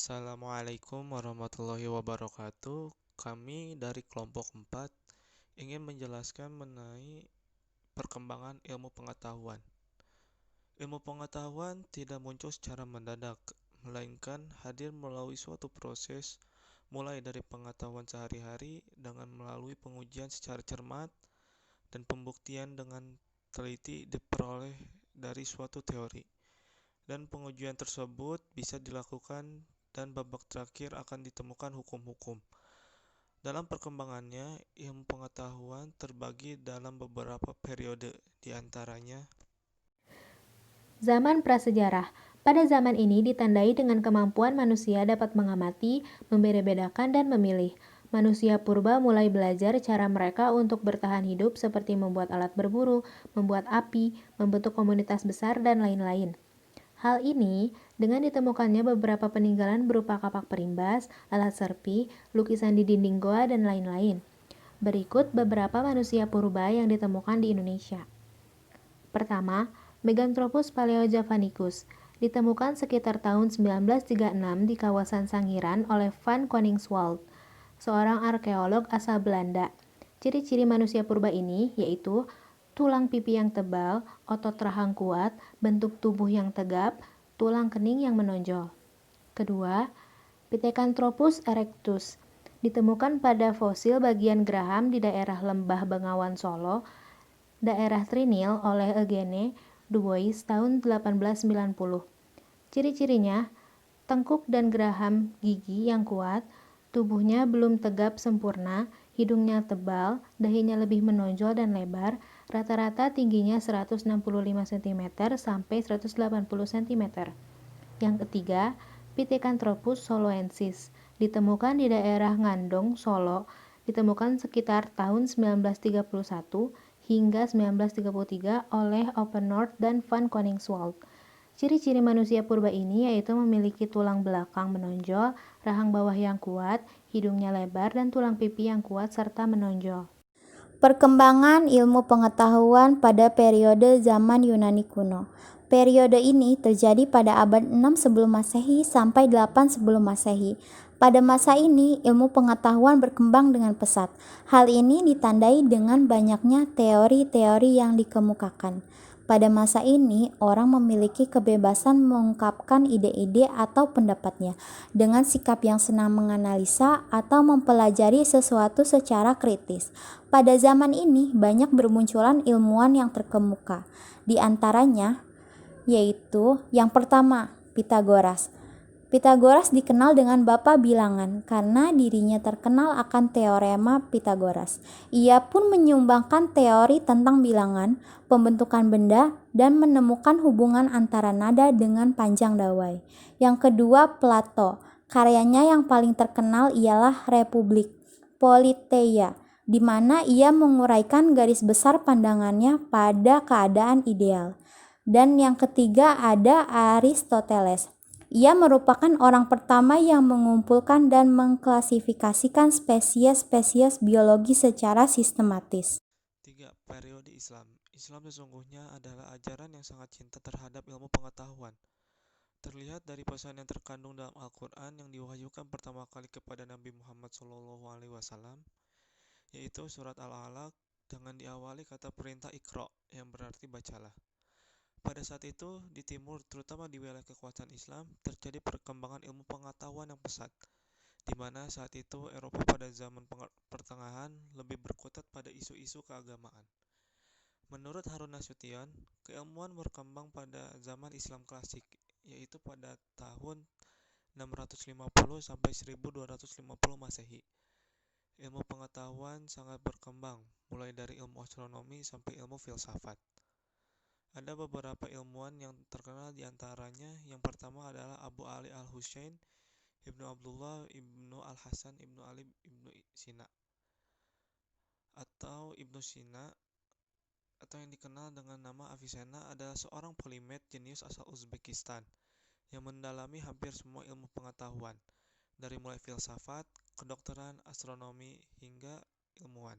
Assalamualaikum warahmatullahi wabarakatuh. Kami dari kelompok 4 ingin menjelaskan mengenai perkembangan ilmu pengetahuan. Ilmu pengetahuan tidak muncul secara mendadak, melainkan hadir melalui suatu proses mulai dari pengetahuan sehari-hari dengan melalui pengujian secara cermat dan pembuktian dengan teliti diperoleh dari suatu teori. Dan pengujian tersebut bisa dilakukan dan babak terakhir akan ditemukan hukum-hukum. Dalam perkembangannya, ilmu pengetahuan terbagi dalam beberapa periode, di antaranya Zaman prasejarah. Pada zaman ini ditandai dengan kemampuan manusia dapat mengamati, membeda-bedakan, dan memilih. Manusia purba mulai belajar cara mereka untuk bertahan hidup seperti membuat alat berburu, membuat api, membentuk komunitas besar, dan lain-lain. Hal ini dengan ditemukannya beberapa peninggalan berupa kapak perimbas, alat serpi, lukisan di dinding goa, dan lain-lain. Berikut beberapa manusia purba yang ditemukan di Indonesia. Pertama, Meganthropus paleojavanicus ditemukan sekitar tahun 1936 di kawasan Sangiran oleh Van Koningswald, seorang arkeolog asal Belanda. Ciri-ciri manusia purba ini yaitu tulang pipi yang tebal, otot rahang kuat, bentuk tubuh yang tegap, tulang kening yang menonjol. Kedua, Pithecanthropus erectus ditemukan pada fosil bagian geraham di daerah Lembah Bengawan Solo, daerah Trinil oleh Eugene Dubois tahun 1890. Ciri-cirinya, tengkuk dan geraham gigi yang kuat, tubuhnya belum tegap sempurna, hidungnya tebal, dahinya lebih menonjol dan lebar, rata-rata tingginya 165 cm sampai 180 cm. Yang ketiga, Pithecanthropus soloensis, ditemukan di daerah Ngandong, Solo, ditemukan sekitar tahun 1931 hingga 1933 oleh Oppenort dan Van Koningswald. Ciri-ciri manusia purba ini yaitu memiliki tulang belakang menonjol, rahang bawah yang kuat, hidungnya lebar, dan tulang pipi yang kuat serta menonjol. Perkembangan ilmu pengetahuan pada periode zaman Yunani kuno. Periode ini terjadi pada abad 6 sebelum Masehi sampai 8 sebelum Masehi. Pada masa ini, ilmu pengetahuan berkembang dengan pesat. Hal ini ditandai dengan banyaknya teori-teori yang dikemukakan. Pada masa ini, orang memiliki kebebasan mengungkapkan ide-ide atau pendapatnya dengan sikap yang senang menganalisa atau mempelajari sesuatu secara kritis. Pada zaman ini, banyak bermunculan ilmuwan yang terkemuka. Di antaranya, yaitu yang pertama, Pitagoras. Pitagoras dikenal dengan Bapa Bilangan karena dirinya terkenal akan teorema Pitagoras. Ia pun menyumbangkan teori tentang bilangan, pembentukan benda, dan menemukan hubungan antara nada dengan panjang dawai. Yang kedua, Plato. Karyanya yang paling terkenal ialah Republik Politeia, di mana ia menguraikan garis besar pandangannya pada keadaan ideal. Dan yang ketiga ada Aristoteles. Ia merupakan orang pertama yang mengumpulkan dan mengklasifikasikan spesies-spesies biologi secara sistematis. 3. Periode Islam. Islam sesungguhnya adalah ajaran yang sangat cinta terhadap ilmu pengetahuan. Terlihat dari pesan yang terkandung dalam Al-Quran yang diwahyukan pertama kali kepada Nabi Muhammad SAW, yaitu surat Al-Alaq dengan diawali kata perintah Iqra yang berarti bacalah. Pada saat itu, di timur, terutama di wilayah kekuasaan Islam, terjadi perkembangan ilmu pengetahuan yang pesat, di mana saat itu Eropa pada zaman pertengahan lebih berkutat pada isu-isu keagamaan. Menurut Harun Nasution, keilmuan berkembang pada zaman Islam klasik, yaitu pada tahun 650 sampai 1250 Masehi. Ilmu pengetahuan sangat berkembang, mulai dari ilmu astronomi sampai ilmu filsafat. Ada beberapa ilmuwan yang terkenal di antaranya. Yang pertama adalah Abu Ali al-Husain, Ibnu Abdullah, Ibnu al-Hasan, Ibnu Ali, Ibnu Sina, atau Ibnu Sina, atau yang dikenal dengan nama Avicenna, adalah seorang polimet jenius asal Uzbekistan yang mendalami hampir semua ilmu pengetahuan, dari mulai filsafat, kedokteran, astronomi, hingga ilmuwan.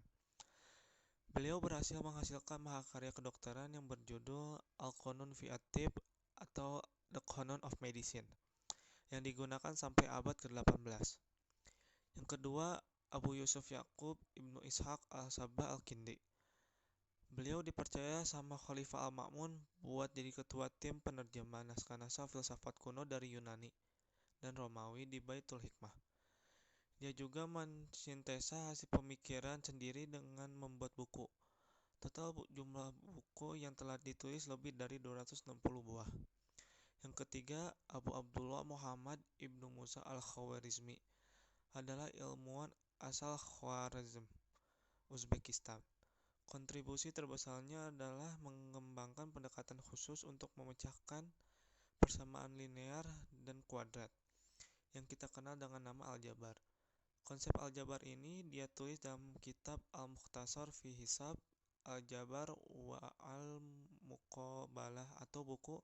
Beliau berhasil menghasilkan mahakarya kedokteran yang berjudul Al-Qanun fi at-Tibb atau The Canon of Medicine, yang digunakan sampai abad ke-18. Yang kedua, Abu Yusuf Yaqub Ibnu Ishaq al-Sabah al-Kindi. Beliau dipercaya sama Khalifah Al-Ma'mun buat jadi ketua tim penerjemah naskah-naskah filsafat kuno dari Yunani dan Romawi di Baitul Hikmah. Dia juga mensintesa hasil pemikiran sendiri dengan membuat buku. Total jumlah buku yang telah ditulis lebih dari 260 buah. Yang ketiga, Abu Abdullah Muhammad Ibnu Musa al-Khwarizmi adalah ilmuwan asal Khwarezm, Uzbekistan. Kontribusi terbesarnya adalah mengembangkan pendekatan khusus untuk memecahkan persamaan linear dan kuadrat, yang kita kenal dengan nama aljabar. Konsep aljabar ini dia tulis dalam kitab Al-Mukhtasar fi Hisab Aljabar wa Al-Muqabalah atau buku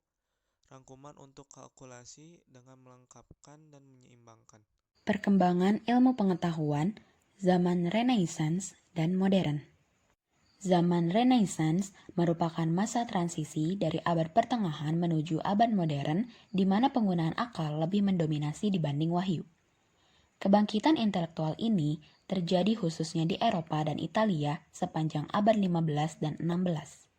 rangkuman untuk kalkulasi dengan melengkapkan dan menyeimbangkan. Perkembangan ilmu pengetahuan, zaman Renaissance dan modern. Zaman Renaissance merupakan masa transisi dari abad pertengahan menuju abad modern di mana penggunaan akal lebih mendominasi dibanding wahyu. Kebangkitan intelektual ini terjadi khususnya di Eropa dan Italia sepanjang abad 15 dan 16.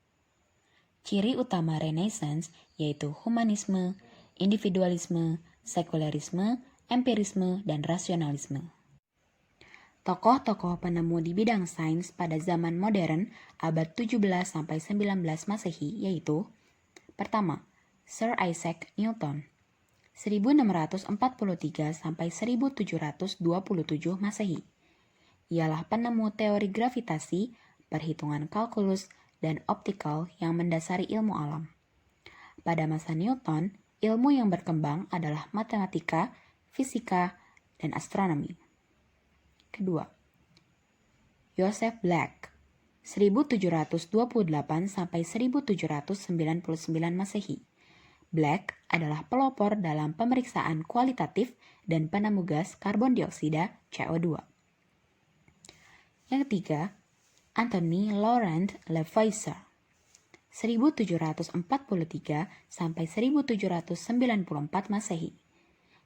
Ciri utama Renaissance yaitu humanisme, individualisme, sekularisme, empirisme, dan rasionalisme. Tokoh-tokoh penemu di bidang sains pada zaman modern abad 17-19 Masehi yaitu: pertama, Sir Isaac Newton 1643-1727 Masehi. Ialah penemu teori gravitasi, perhitungan kalkulus, dan optikal yang mendasari ilmu alam. Pada masa Newton, ilmu yang berkembang adalah matematika, fisika, dan astronomi. Kedua, Joseph Black 1728-1799 Masehi. Black adalah pelopor dalam pemeriksaan kualitatif dan penemu gas karbon dioksida CO2. Yang ketiga, Anthony Laurent Lavoisier 1743-1794 Masehi.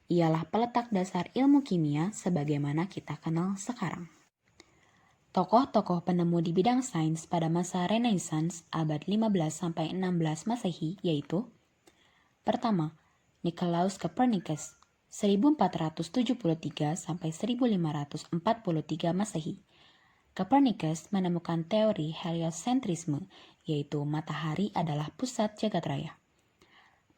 Ialah peletak dasar ilmu kimia sebagaimana kita kenal sekarang. Tokoh-tokoh penemu di bidang sains pada masa Renaissance abad 15-16 Masehi yaitu: pertama, Nicolaus Copernicus 1473-1543 Masehi. Copernicus menemukan teori heliocentrisme, yaitu matahari adalah pusat jagat raya.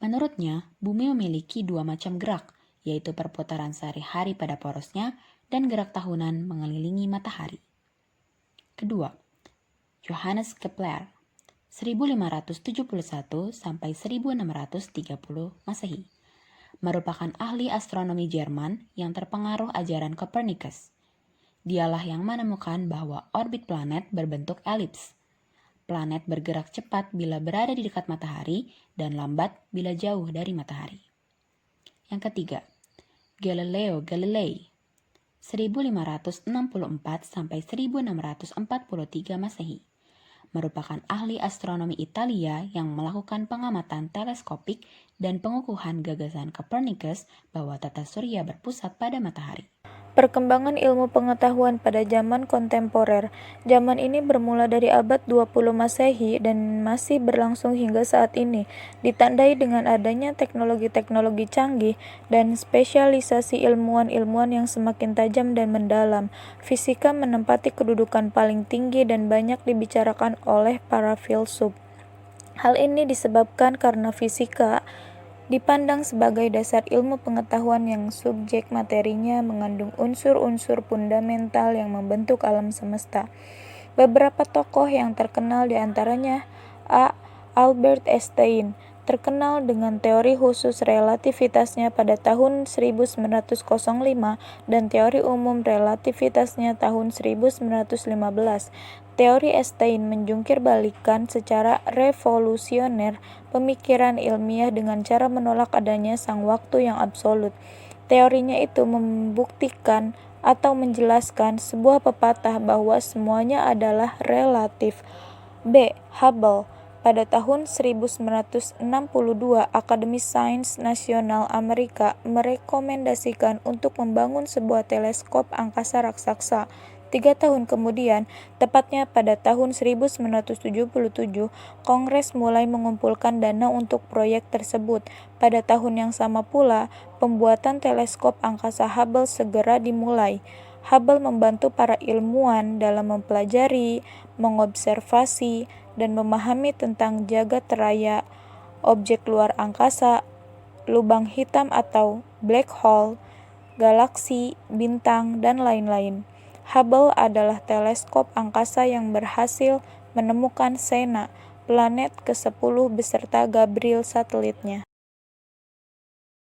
Menurutnya, bumi memiliki dua macam gerak, yaitu perputaran sehari-hari pada porosnya dan gerak tahunan mengelilingi matahari. Kedua, Johannes Kepler 1571-1630 Masehi. Merupakan ahli astronomi Jerman yang terpengaruh ajaran Copernicus. Dialah yang menemukan bahwa orbit planet berbentuk elips. Planet bergerak cepat bila berada di dekat matahari dan lambat bila jauh dari matahari. Yang ketiga, Galileo Galilei 1564-1643 Masehi. Merupakan ahli astronomi Italia yang melakukan pengamatan teleskopik dan pengukuhan gagasan Copernicus bahwa tata surya berpusat pada matahari. Perkembangan ilmu pengetahuan pada zaman kontemporer. Zaman ini bermula dari abad 20 Masehi dan masih berlangsung hingga saat ini, ditandai dengan adanya teknologi-teknologi canggih dan spesialisasi ilmuwan-ilmuwan yang semakin tajam dan mendalam. Fisika menempati kedudukan paling tinggi dan banyak dibicarakan oleh para filsuf. Hal ini disebabkan karena fisika dipandang sebagai dasar ilmu pengetahuan yang subjek materinya mengandung unsur-unsur fundamental yang membentuk alam semesta. Beberapa tokoh yang terkenal diantaranya Albert Einstein, terkenal dengan teori khusus relativitasnya pada tahun 1905 dan teori umum relativitasnya tahun 1915. Teori Einstein menjungkir balikan secara revolusioner pemikiran ilmiah dengan cara menolak adanya sang waktu yang absolut. Teorinya itu membuktikan atau menjelaskan sebuah pepatah bahwa semuanya adalah relatif. B. Hubble pada tahun 1962, Akademi Sains Nasional Amerika merekomendasikan untuk membangun sebuah teleskop angkasa raksasa. 3 tahun kemudian, tepatnya pada tahun 1977, Kongres mulai mengumpulkan dana untuk proyek tersebut. Pada tahun yang sama pula, pembuatan teleskop angkasa Hubble segera dimulai. Hubble membantu para ilmuwan dalam mempelajari, mengobservasi, dan memahami tentang jagat raya, objek luar angkasa, lubang hitam atau black hole, galaksi, bintang, dan lain-lain. Hubble adalah teleskop angkasa yang berhasil menemukan Xena, planet ke-10 beserta Gabriel satelitnya.